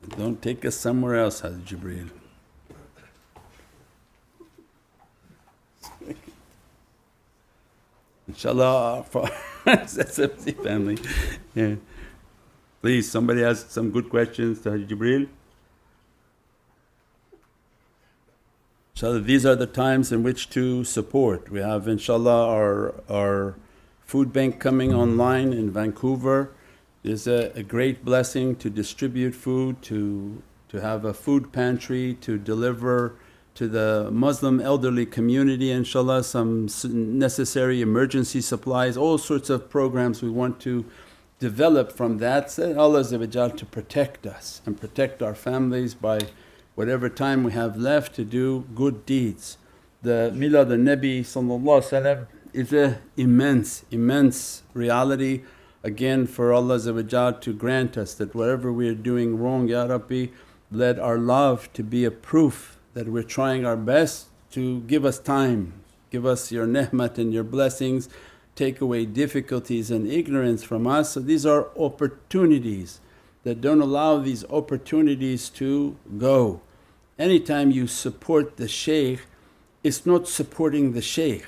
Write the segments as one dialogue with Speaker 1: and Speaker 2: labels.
Speaker 1: Don't take us somewhere else, Hazrat Jibreel. InshaAllah for SFC family. Yeah. Please, somebody ask some good questions to Hazrat Jibreel. InshaAllah, these are the times in which to support. We have InshaAllah our food bank coming online in Vancouver. It's a great blessing to distribute food, to have a food pantry, to deliver to the Muslim elderly community InshaAllah some necessary emergency supplies, all sorts of programs we want to develop from that. Say Allah to protect us and protect our families by whatever time we have left to do good deeds. The Milad al-Nabi is an immense reality. Again, for Allah to grant us that whatever we are doing wrong, Ya Rabbi, let our love to be a proof that we're trying our best to give us time, give us Your ni'mat and Your blessings, take away difficulties and ignorance from us. So these are opportunities that don't allow these opportunities to go. Anytime you support the shaykh, it's not supporting the shaykh.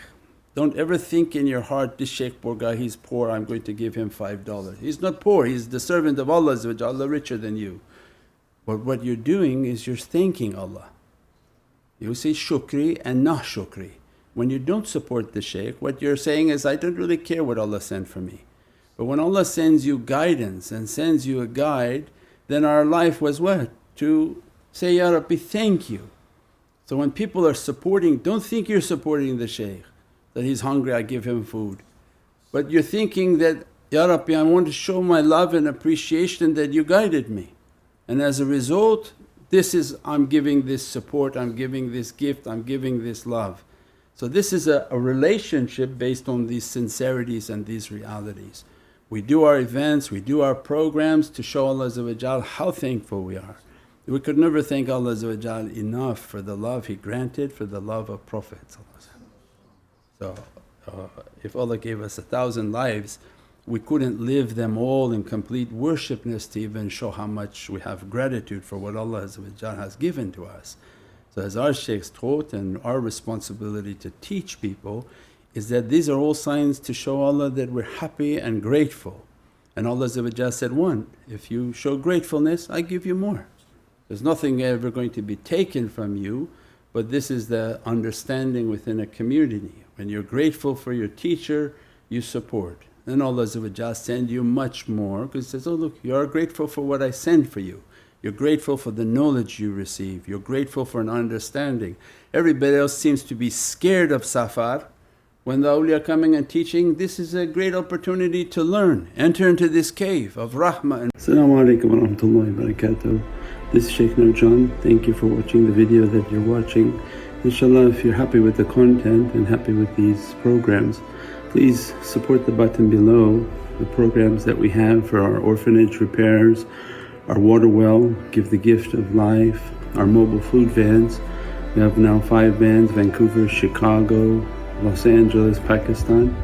Speaker 1: Don't ever think in your heart, this shaykh poor guy, he's poor, I'm going to give him $5. He's not poor, he's the servant of Allah, Allah richer than you. But what you're doing is you're thanking Allah. You say shukri and nah shukri. When you don't support the shaykh, what you're saying is, I don't really care what Allah sent for me. But when Allah sends you guidance and sends you a guide, then our life was what? To say, Ya Rabbi, thank you. So when people are supporting, don't think you're supporting the shaykh, that he's hungry, I give him food. But you're thinking that, Ya Rabbi, I want to show my love and appreciation that you guided me. And as a result, I'm giving this support, I'm giving this gift, I'm giving this love. So this is a relationship based on these sincerities and these realities. We do our events, we do our programs to show Allah how thankful we are. We could never thank Allah enough for the love He granted, for the love of Prophet. So if Allah gave us 1,000 lives, we couldn't live them all in complete worshipness to even show how much we have gratitude for what Allah has given to us. So as our shaykhs taught, and our responsibility to teach people is that these are all signs to show Allah that we're happy and grateful. And Allah said, one, if you show gratefulness I give you more. There's nothing ever going to be taken from you, but this is the understanding within a community. When you're grateful for your teacher, you support. Then Allah send you much more because He says, oh look, you are grateful for what I send for you. You're grateful for the knowledge you receive, you're grateful for an understanding. Everybody else seems to be scared of safar. When the awliya are coming and teaching, this is a great opportunity to learn. Enter into this cave of rahmah. As-salamu alaykum wa rahmatullahi wa barakatuh. This is Shaykh Nurjan. Thank you for watching the video that you're watching. InshaAllah, if you're happy with the content and happy with these programs, please support the button below, the programs that we have for our orphanage repairs, our water well, Give the Gift of Life, our mobile food vans. We have now 5 vans, Vancouver, Chicago, Los Angeles, Pakistan.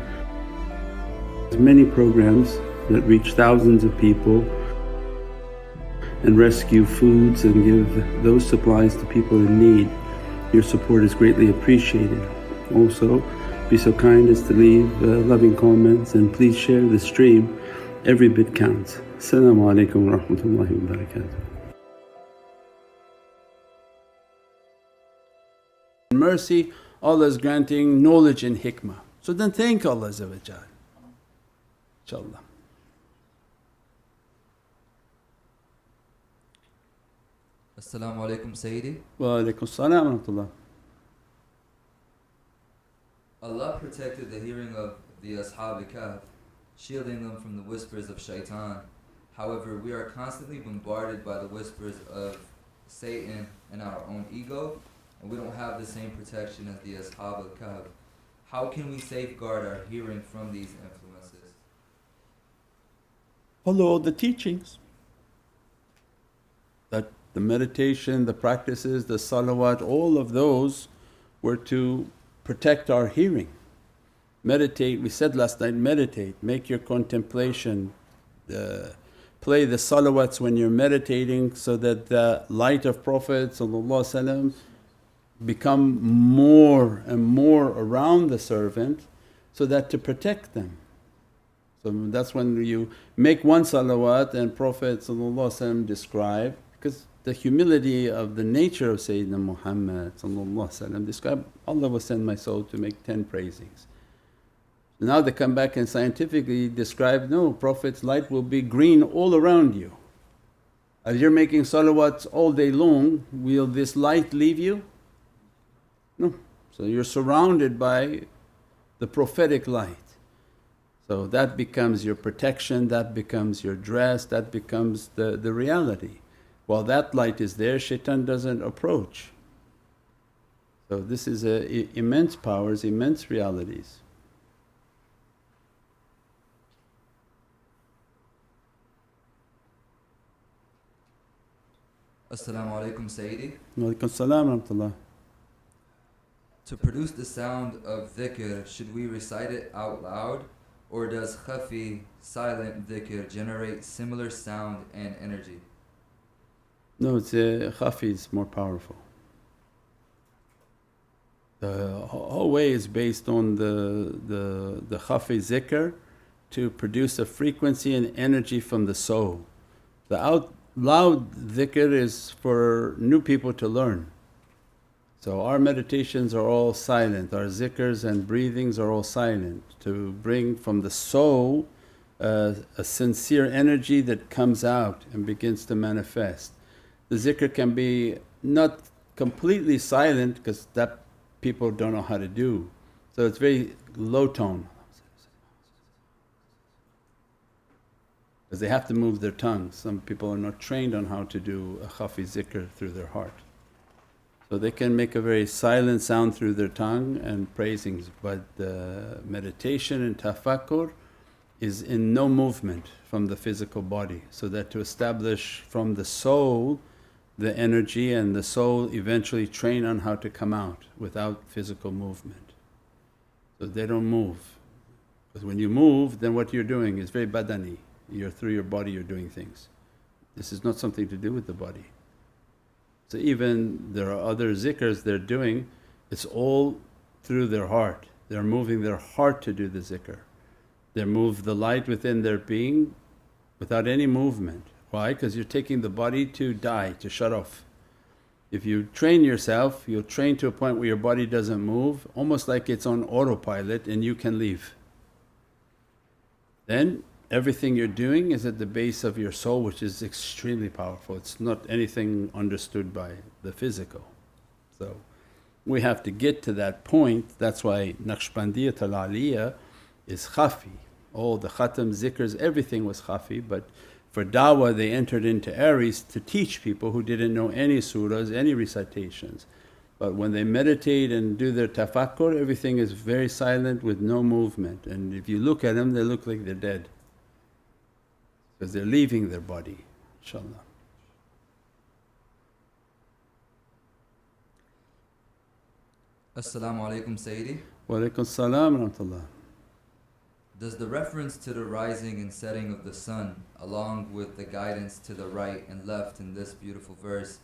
Speaker 1: There's many programs that reach thousands of people and rescue foods and give those supplies to people in need. Your support is greatly appreciated. Also, be so kind as to leave loving comments and please share the stream. Every bit counts. As-salamu alaykum wa rahmatullahi wa barakatuh. Mercy, Allah is granting knowledge and hikmah. So then thank Allah inshaAllah.
Speaker 2: As-salamu alaykum Sayyidi.
Speaker 1: Wa alaykum as-salam wa rahmatullah.
Speaker 2: Allah protected the hearing of the Ashab Kahf, shielding them from the whispers of shaitan. However, we are constantly bombarded by the whispers of Satan and our own ego, and we don't have the same protection as the Ashab Kahf. How can we safeguard our hearing from these influences?
Speaker 1: Follow the teachings. That the meditation, the practices, the salawat, all of those were to protect our hearing. Meditate, we said last night, meditate, make your contemplation play the salawats when you're meditating so that the light of Prophet become more and more around the servant, so that to protect them. So that's when you make one salawat and Prophet described, because the humility of the nature of Sayyidina Muhammad described, Allah will send my soul to make 10 praisings. Now they come back and scientifically describe, no, Prophet's light will be green all around you. As you're making salawats all day long, will this light leave you? No. So you're surrounded by the prophetic light. So that becomes your protection, that becomes your dress, that becomes the reality. While that light is there, shaitan doesn't approach. So this is immense powers, immense realities.
Speaker 2: As-salamu alaykum Sayyidi.
Speaker 1: Wa alaykum salam wa rahmatullah.
Speaker 2: To produce the sound of dhikr, should we recite it out loud, or does Khafi, silent dhikr, generate similar sound and energy?
Speaker 1: No, it's Khafi is more powerful. The whole way is based on the Khafi zikr to produce a frequency and energy from the soul. The out loud dhikr is for new people to learn. So our meditations are all silent, our zikrs and breathings are all silent, to bring from the soul a sincere energy that comes out and begins to manifest. The zikr can be not completely silent because that people don't know how to do, so it's very low tone because they have to move their tongues. Some people are not trained on how to do a Khafi zikr through their heart. So they can make a very silent sound through their tongue and praisings, but the meditation and tafakkur is in no movement from the physical body, so that to establish from the soul the energy and the soul eventually train on how to come out without physical movement. So they don't move, because when you move then what you're doing is very badani, you're through your body you're doing things. This is not something to do with the body. So even there are other zikrs they're doing, it's all through their heart. They're moving their heart to do the zikr. They move the light within their being without any movement. Why? Because you're taking the body to die, to shut off. If you train yourself, you'll train to a point where your body doesn't move, almost like it's on autopilot and you can leave. Then everything you're doing is at the base of your soul, which is extremely powerful. It's not anything understood by the physical. So we have to get to that point. That's why Naqshbandiyat al-Aliyah is Khafi. All the khatam, zikrs, everything was Khafi, but for da'wah they entered into Aries to teach people who didn't know any surahs, any recitations. But when they meditate and do their tafakkur, everything is very silent with no movement, and if you look at them they look like they're dead, because they're leaving their body, inshaAllah.
Speaker 2: As-salamu alaykum Sayyidi.
Speaker 1: Wa alaykum salam wa rahmatullah.
Speaker 2: Does the reference to the rising and setting of the sun, along with the guidance to the right and left in this beautiful verse,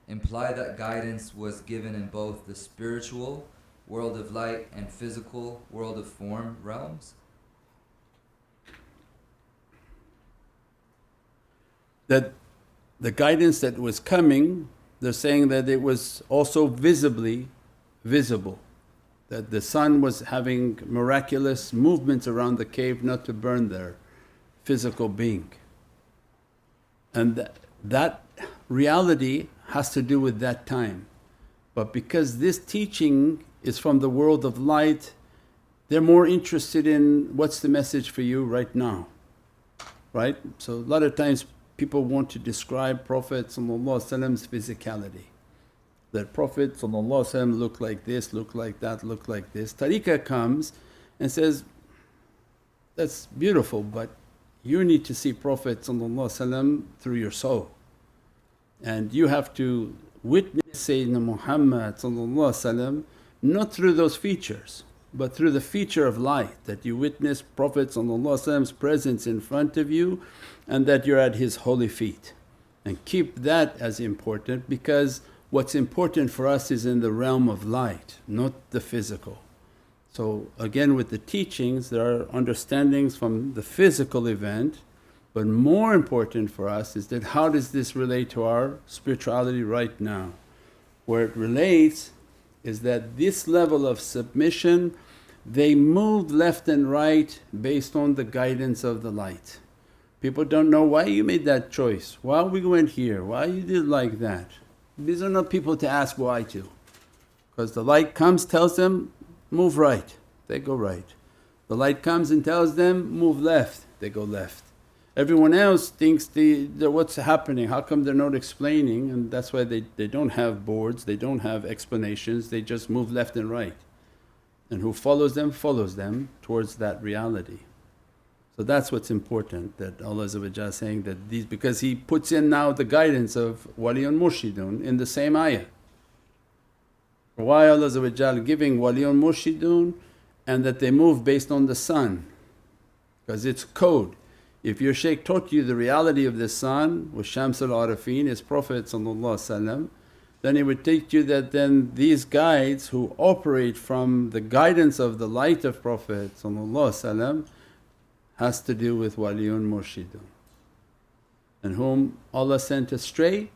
Speaker 2: imply that guidance was given in both the spiritual world of light and physical world of form realms?
Speaker 1: That the guidance that was coming, they're saying that it was also visibly visible, that the sun was having miraculous movements around the cave not to burn their physical being. And that reality has to do with that time. But because this teaching is from the world of light, they're more interested in what's the message for you right now, right? So a lot of times people want to describe Prophet's physicality, that Prophet looked like this, looked like that, looked like this. Tariqah comes and says, that's beautiful, but you need to see Prophet through your soul, and you have to witness Sayyidina Muhammad not through those features. but through the feature of light, that you witness Prophet's presence in front of you and that you're at his holy feet. And keep that as important, because what's important for us is in the realm of light, not the physical. So again, with the teachings there are understandings from the physical event, but more important for us is that how does this relate to our spirituality right now. Where it relates is that this level of submission, they move left and right based on the guidance of the light. People don't know why you made that choice, why we went here, why you did like that. These are not people to ask why to, because the light comes, tells them move right, they go right. The light comes and tells them move left, they go left. Everyone else thinks what's happening, how come they're not explaining, and that's why they don't have boards, they don't have explanations, they just move left and right. And who follows them towards that reality. So that's what's important, that Allah is saying that these, because He puts in now the guidance of waliyun murshidun in the same ayah. Why Allah giving waliyun murshidun, and that they move based on the sun, because it's code. If your shaykh taught you the reality of the sun with Shamsul Arifin, his Prophet, then he would teach you that then these guides who operate from the guidance of the light of Prophet has to do with waliyun murshidun, and whom Allah sent astray,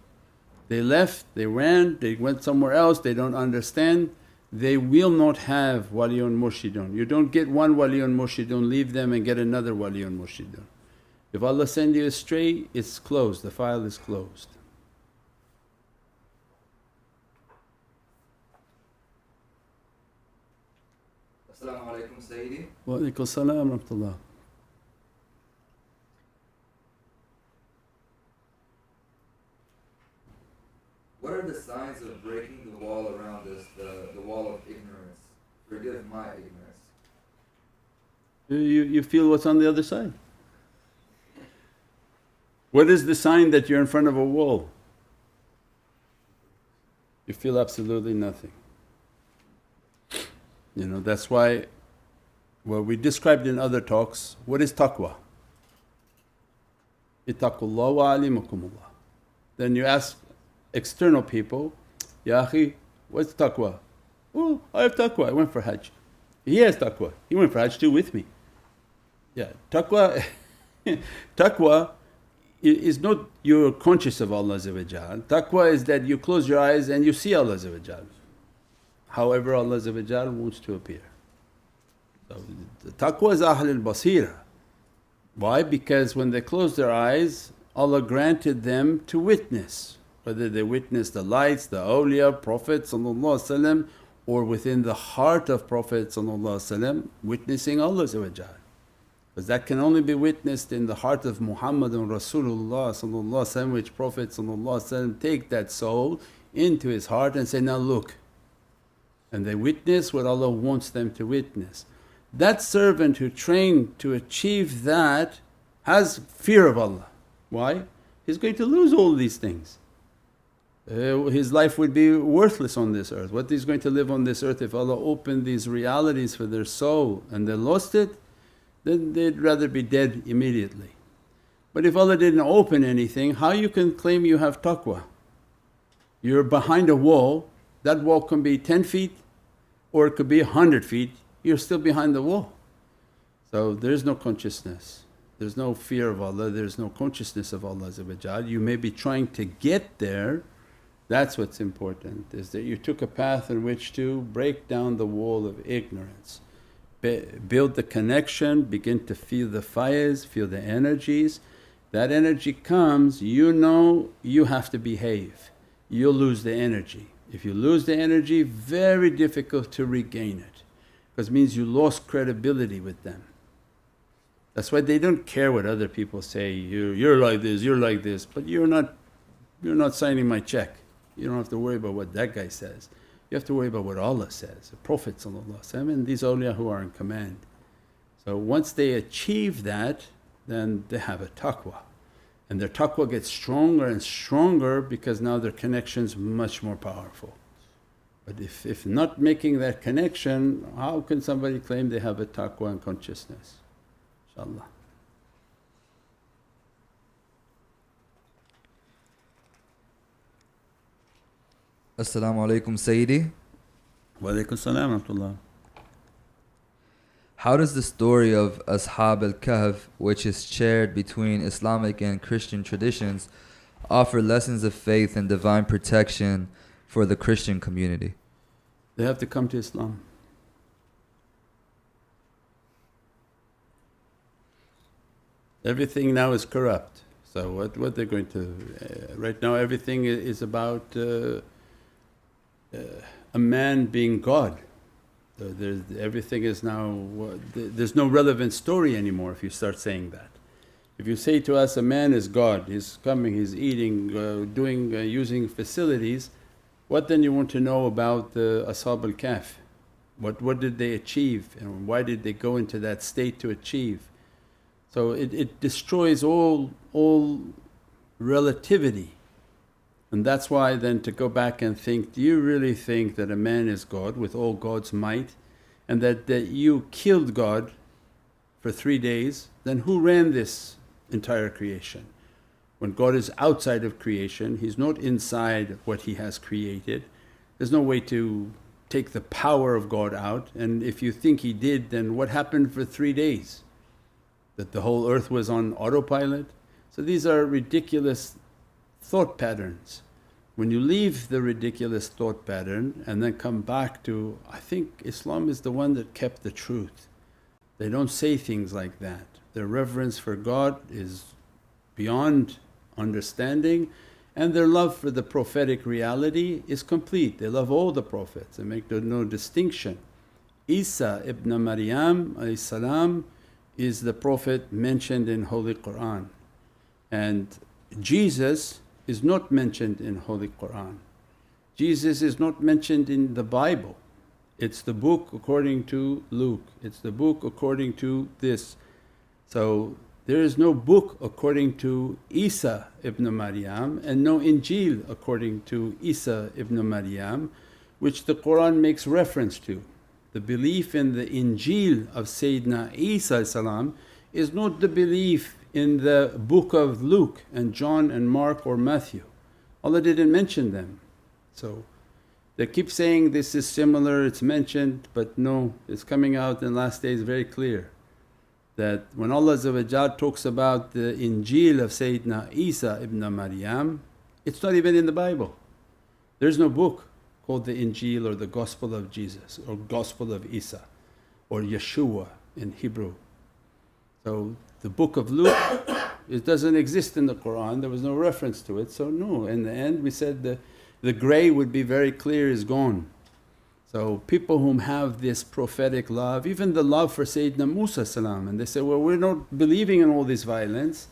Speaker 1: they left, they ran, they went somewhere else, they don't understand, they will not have waliyun murshidun. You don't get one waliyun murshidun, leave them and get another waliyun murshidun. If Allah send you astray, it's closed, the file is closed.
Speaker 2: As-salamu alaykum Sayyidi.
Speaker 1: Wa alaykum as-salam wa rahmatullah.
Speaker 2: What are the signs of breaking the wall around us, the wall of ignorance? Forgive my ignorance.
Speaker 1: You feel what's on the other side. What is the sign that you're in front of a wall? You feel absolutely nothing. That's why we described in other talks, what is taqwa? Ittaqullah wa alimakumullah. Then you ask external people, Ya akhi, what's taqwa? Oh, I have taqwa, I went for hajj. He has taqwa, he went for hajj too with me. Yeah, taqwa taqwa is not you're conscious of Allah. Taqwa is that you close your eyes and you see Allah. However Allah wants to appear. So the taqwa is Ahlul Basira. Why? Because when they closed their eyes, Allah granted them to witness, whether they witness the lights, the awliya, Prophet or within the heart of Prophet witnessing Allah, because that can only be witnessed in the heart of Muhammadun Rasulullah, which Prophet take that soul into his heart and say, now look, and they witness what Allah wants them to witness. That servant who trained to achieve that has fear of Allah. Why? He's going to lose all these things. His life would be worthless on this earth. What he's going to live on this earth if Allah opened these realities for their soul and they lost it, then they'd rather be dead immediately. But if Allah didn't open anything, how you can claim you have taqwa? You're behind a wall, that wall can be 10 feet or it could be 100 feet, you're still behind the wall. So there's no consciousness, there's no fear of Allah, there's no consciousness of Allah. You may be trying to get there, that's what's important, is that you took a path in which to break down the wall of ignorance. Build the connection, begin to feel the fires, feel the energies. That energy comes, you have to behave, you'll lose the energy. If you lose the energy, very difficult to regain it, because it means you lost credibility with them. That's why they don't care what other people say, you're like this, you're like this, but you're not signing my check. You don't have to worry about what that guy says. You have to worry about what Allah says, the Prophet and these awliya who are in command. So once they achieve that, then they have a taqwa, and their taqwa gets stronger and stronger because now their connection's much more powerful. But if not making that connection, how can somebody claim they have a taqwa and consciousness? InshaAllah.
Speaker 2: Assalamu alaikum Sayyidi.
Speaker 1: Wa alaikum salam wa rahmatullah.
Speaker 2: How does the story of Ashab al-Kahf, which is shared between Islamic and Christian traditions, offer lessons of faith and divine protection for the Christian community?
Speaker 1: They have to come to Islam. Everything now is corrupt. So what they're going to… right now everything is about a man being God. Everything is now… there's no relevant story anymore if you start saying that. If you say to us a man is God, he's coming, he's eating, doing, using facilities, what then you want to know about the Ashab al-Kahf? What did they achieve and why did they go into that state to achieve? So it destroys all relativity. And that's why then to go back and think, do you really think that a man is God with all God's might and that you killed God for 3 days? Then who ran this entire creation? When God is outside of creation, He's not inside what He has created. There's no way to take the power of God out, and if you think He did, then what happened for 3 days? That the whole earth was on autopilot? So these are ridiculous thought patterns. When you leave the ridiculous thought pattern and then come back to… I think Islam is the one that kept the truth. They don't say things like that. Their reverence for God is beyond understanding, and their love for the prophetic reality is complete. They love all the Prophets, they make no distinction. Isa ibn Maryam salam is the Prophet mentioned in Holy Qur'an, and Jesus is not mentioned in Holy Qur'an. Jesus is not mentioned in the Bible. It's the book according to Luke, it's the book according to this. So there is no book according to Isa ibn Maryam and no Injil according to Isa ibn Maryam, which the Qur'an makes reference to. The belief in the Injil of Sayyidina Isa salam is not the belief in the book of Luke and John and Mark or Matthew. Allah didn't mention them. So they keep saying this is similar, it's mentioned, but no, it's coming out in last days very clear that when Allah talks about the Injil of Sayyidina Isa ibn Maryam, it's not even in the Bible. There's no book called the Injil or the Gospel of Jesus or Gospel of Isa or Yeshua in Hebrew. So the book of Luke, it doesn't exist in the Qur'an, there was no reference to it. So no, in the end we said the grey would be very clear, is gone. So people whom have this prophetic love, even the love for Sayyidina Musa salam, and they say, well, we're not believing in all this violence.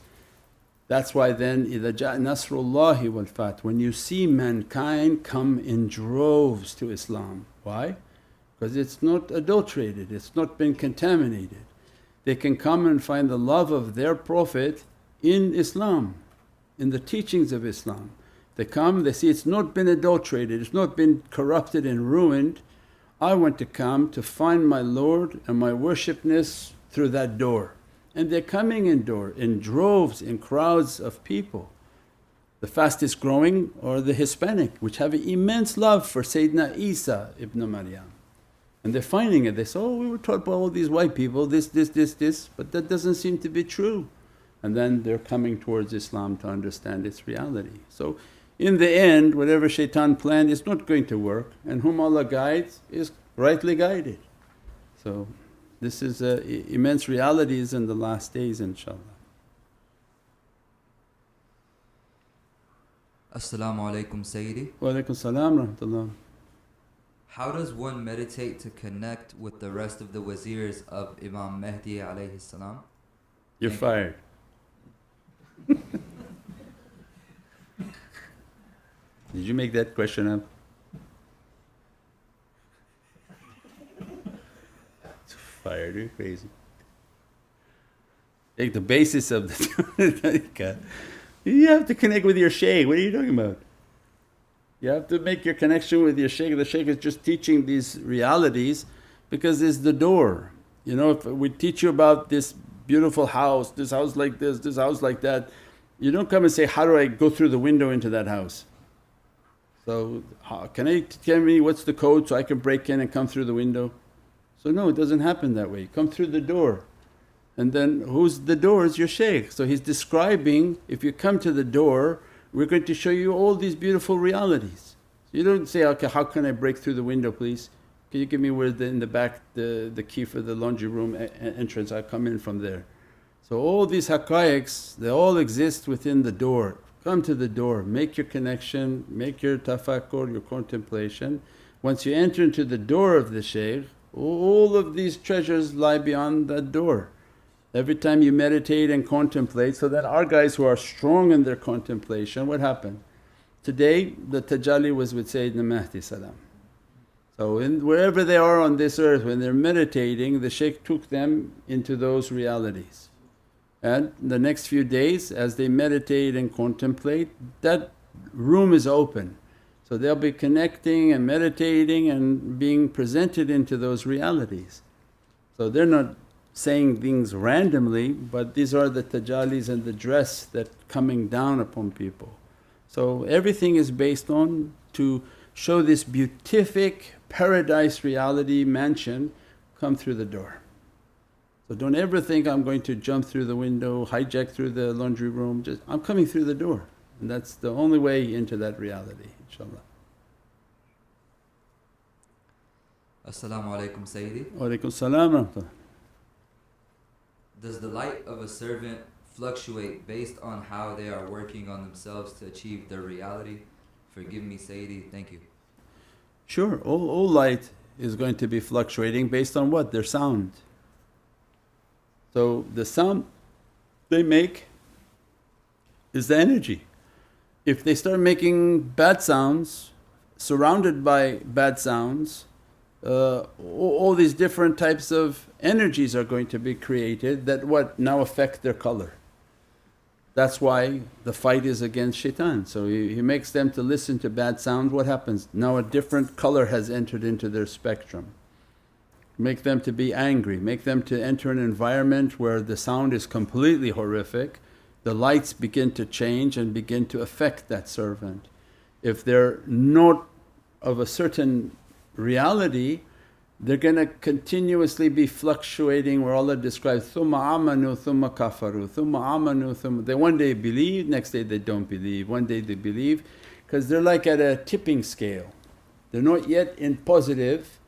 Speaker 1: That's why then, إِذَا جَاءَ نَصْرُ اللَّهِ وَالْفَتْحُ, when you see mankind come in droves to Islam. Why? Because it's not adulterated, it's not been contaminated. They can come and find the love of their Prophet in Islam, in the teachings of Islam. They come, they see it's not been adulterated, it's not been corrupted and ruined. I want to come to find my Lord and my worshipness through that door. And they're coming in droves, in crowds of people. The fastest growing are the Hispanic, which have an immense love for Sayyidina Isa ibn Maryam. And they're finding it, they say, oh, we were taught by all these white people this, but that doesn't seem to be true. And then they're coming towards Islam to understand its reality. So in the end, whatever shaitan planned is not going to work, and whom Allah guides is rightly guided. So this is immense realities in the last days, inshaAllah.
Speaker 2: As-salamu alaykum Sayyidi.
Speaker 1: Wa alaikum salam wa rahmatullah.
Speaker 2: How does one meditate to connect with the rest of the wazirs of Imam Mahdi alayhi salam?
Speaker 1: You're fired. Did you make that question up? It's fired, you're crazy. Take the basis of the tariqah. You have to connect with your shaykh, what are you talking about? You have to make your connection with your shaykh. The shaykh is just teaching these realities because it's the door. You know, if we teach you about this beautiful house, this house like this house like that, you don't come and say, how do I go through the window into that house? So, can I tell me what's the code so I can break in and come through the window? So no, it doesn't happen that way. You come through the door. And then who's the door? Is your shaykh. So he's describing, if you come to the door, we're going to show you all these beautiful realities. So you don't say, okay, how can I break through the window please? Can you give me where in the back the key for the laundry room entrance, I'll come in from there. So all these haqqaiqs, they all exist within the door. Come to the door, make your connection, make your tafakkur, your contemplation. Once you enter into the door of the shaykh, all of these treasures lie beyond that door. Every time you meditate and contemplate, so that our guys who are strong in their contemplation, what happened? Today the tajalli was with Sayyidina Mahdi salam. So wherever they are on this earth, when they're meditating, the shaykh took them into those realities. And the next few days as they meditate and contemplate, that room is open. So they'll be connecting and meditating and being presented into those realities. So they're not saying things randomly, but these are the tajallis and the dress that coming down upon people. So everything is based on to show this beatific paradise reality mansion come through the door. So don't ever think, I'm going to jump through the window, hijack through the laundry room, just I'm coming through the door, and that's the only way into that reality, inshaAllah.
Speaker 2: As-salamu alaykum Sayyidi.
Speaker 1: Wa alaykum salam wa rahmatullah.
Speaker 2: Does the light of a servant fluctuate based on how they are working on themselves to achieve their reality? Forgive me Sayyidi, thank you.
Speaker 1: Sure, all light is going to be fluctuating based on what? Their sound. So the sound they make is the energy. If they start making bad sounds, surrounded by bad sounds, all these different types of energies are going to be created that what now affect their color. That's why the fight is against shaitan. So he makes them to listen to bad sound, what happens? Now a different color has entered into their spectrum. Make them to be angry, make them to enter an environment where the sound is completely horrific, the lights begin to change and begin to affect that servant. If they're not of a certain reality, they're going to continuously be fluctuating where Allah describes, ثُمَّ آمَنُوا ثُمَّ كَفَرُوا ثُمَّ آمَنُوا ثُمَّ. They one day believe, next day they don't believe, one day they believe, because they're like at a tipping scale. They're not yet in positive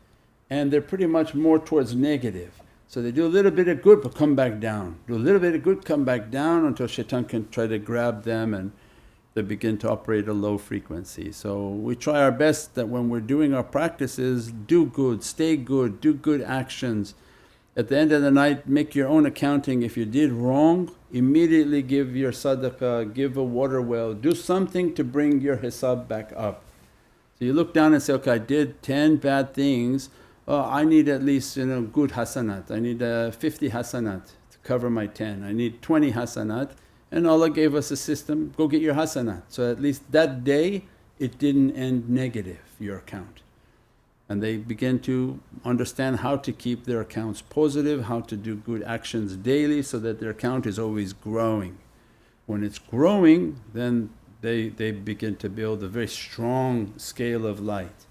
Speaker 1: and they're pretty much more towards negative. So they do a little bit of good but come back down, do a little bit of good, come back down until shaitan can try to grab them and they begin to operate a low frequency. So we try our best that when we're doing our practices, do good, stay good, do good actions. At the end of the night make your own accounting. If you did wrong, immediately give your sadaqah, give a water well, do something to bring your hisab back up. So you look down and say, okay, I did 10 bad things, I need at least good hasanat, I need 50 hasanat to cover my 10, I need 20 hasanat. And Allah gave us a system, go get your hasanat. So at least that day it didn't end negative, your account. And they begin to understand how to keep their accounts positive, how to do good actions daily so that their account is always growing. When it's growing, then they begin to build a very strong scale of light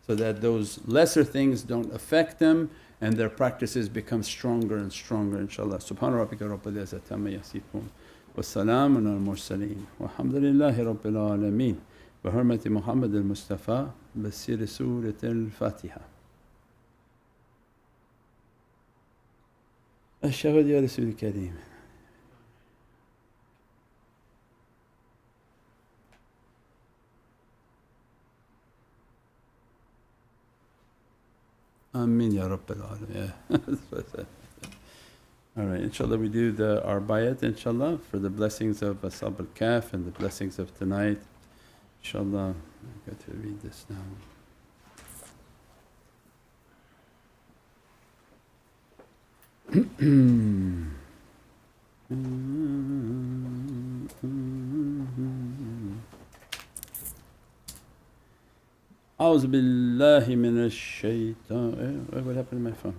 Speaker 1: so that those lesser things don't affect them and their practices become stronger and stronger, inshaAllah. Subhana rabbika rabbil izzati amma yasifoon. والسلام على المرسلين والحمد لله رب العالمين بحرمة محمد المصطفى بسر سورة الفاتحة. الشهد يا رسول الكريم. آمين يا رب العالمين. Alright, inshaAllah we do our bayat inshaAllah for the blessings of Ashab al-Kahf and the blessings of tonight. InshaAllah, I've got to read this now. أعوذ بالله من الشيطان what happened to my phone?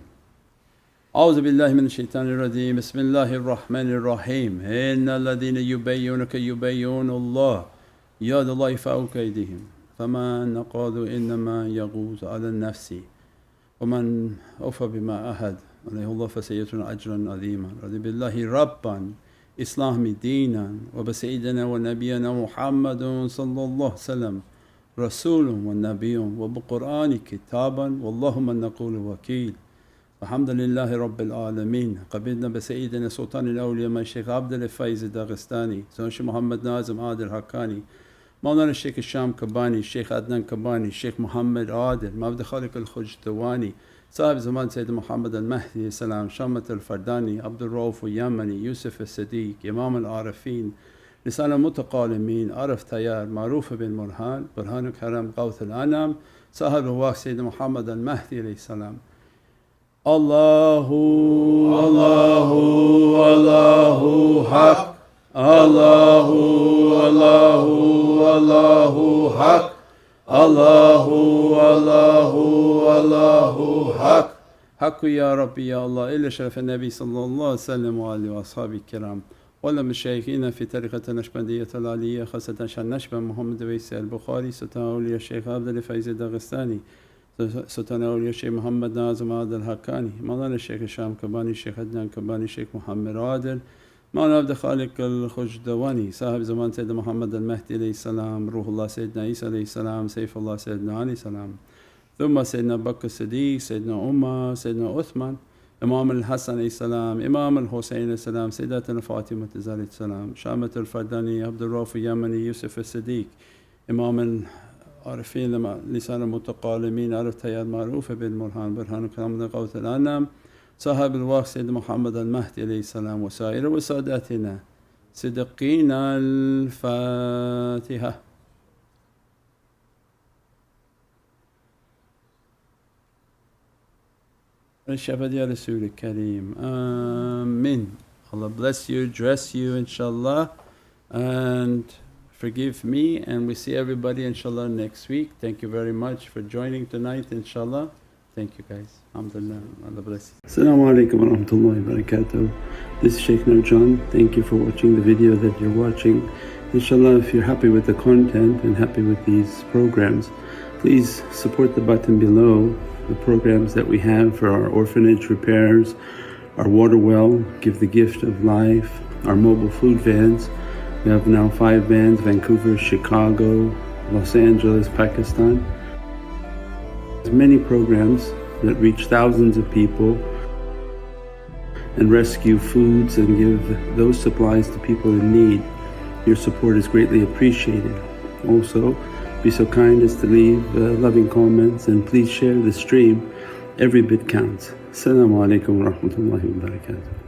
Speaker 1: أعوذ بالله من الشيطان الرجيم بسم الله الرحمن الرحيم إن الذين يبايعونك يبايعون الله يد الله فوق أيديهم فمن نقضوا إنما يغوص على النفس ومن أوفى بما عهد عليه الله فسيؤتنا أجرا عظيما رضي بالله ربا إسلام دينا وبسيدنا ونبينا محمد صلى الله عليه وسلم رسول والنبي وبقرآن كتابا والله من نقول وكيل الحمد لله رب العالمين. قبلنا بسيدنا سلطان الأولياء من الشيخ عبد الفايز الداغستاني الشيخ محمد نازم عادل حقاني مولانا الشيخ الشام كباني الشيخ عدنان كباني الشيخ محمد عادل مبدأ خالق الخجدواني صاحب زمان سيد محمد المهدي السلام شامة الفرداني عبد الرؤوف اليمني يوسف الصديق إمام العارفين لسان المتقالمين عرف تيار معروف بالمرهان برهان كرم غوث الأنام صاحب الواق سيد محمد المهدي عليه السلام. الله الله الله حق الله الله الله حق الله الله الله حق حق يا ربي يا الله إلا شرف النبي صلى الله عليه وسلم وآله وأصحابه الكرام ولا مشايخنا في طريقة النشبندية العالية خاصة شان نشبة محمد ويسي البخاري سلطان أولياء الشيخ عبد الفايز الداغستاني سلطان أولياء الشيخ محمد نازم عادل الحقاني مولانا الشيخ الشام كباني الشيخ عدنان كباني الشيخ محمد عادل مولانا عبد الخالق الخجدواني صاحب زمان سيدنا محمد المهدي عليه السلام روح الله سيدنا عيسى عليه السلام سيف الله سيدنا علي السلام ثم سيدنا بكر الصديق سيدنا عمر سيدنا عثمان إمام الحسن عليه السلام إمام الحسين عليه السلام سيدتنا فاطمة عليه السلام شامة الفرداني عبد الرؤوف اليمني يوسف الصديق إمام العارفين لسان المتقالمين عرف تيار معروف بالمرهان برهان كرم غوث الأنام صاحب الوقت سيد محمد المهدي عليه السلام وسائر وساداتنا صدقين الفاتحة. الشفاعة يا رسول الكريم آمين. Allah bless you, dress you inshallah and forgive me, and we see everybody inshallah next week. Thank you very much for joining tonight inshallah. Thank you guys. Alhamdulillah. Allah bless you. Assalamu alaikum wa rahmatullahi wa barakatuh. This is Shaykh Nurjan. Thank you for watching the video that you're watching. Inshallah, if you're happy with the content and happy with these programs, please support the button below, the programs that we have for our orphanage repairs, our water well, Give the Gift of Life, our mobile food vans. We have now 5 vans: Vancouver, Chicago, Los Angeles, Pakistan. There's many programs that reach thousands of people and rescue foods and give those supplies to people in need. Your support is greatly appreciated. Also, be so kind as to leave loving comments, and please share the stream. Every bit counts. Assalamu alaikum wa rahmatullahi wa barakatuh.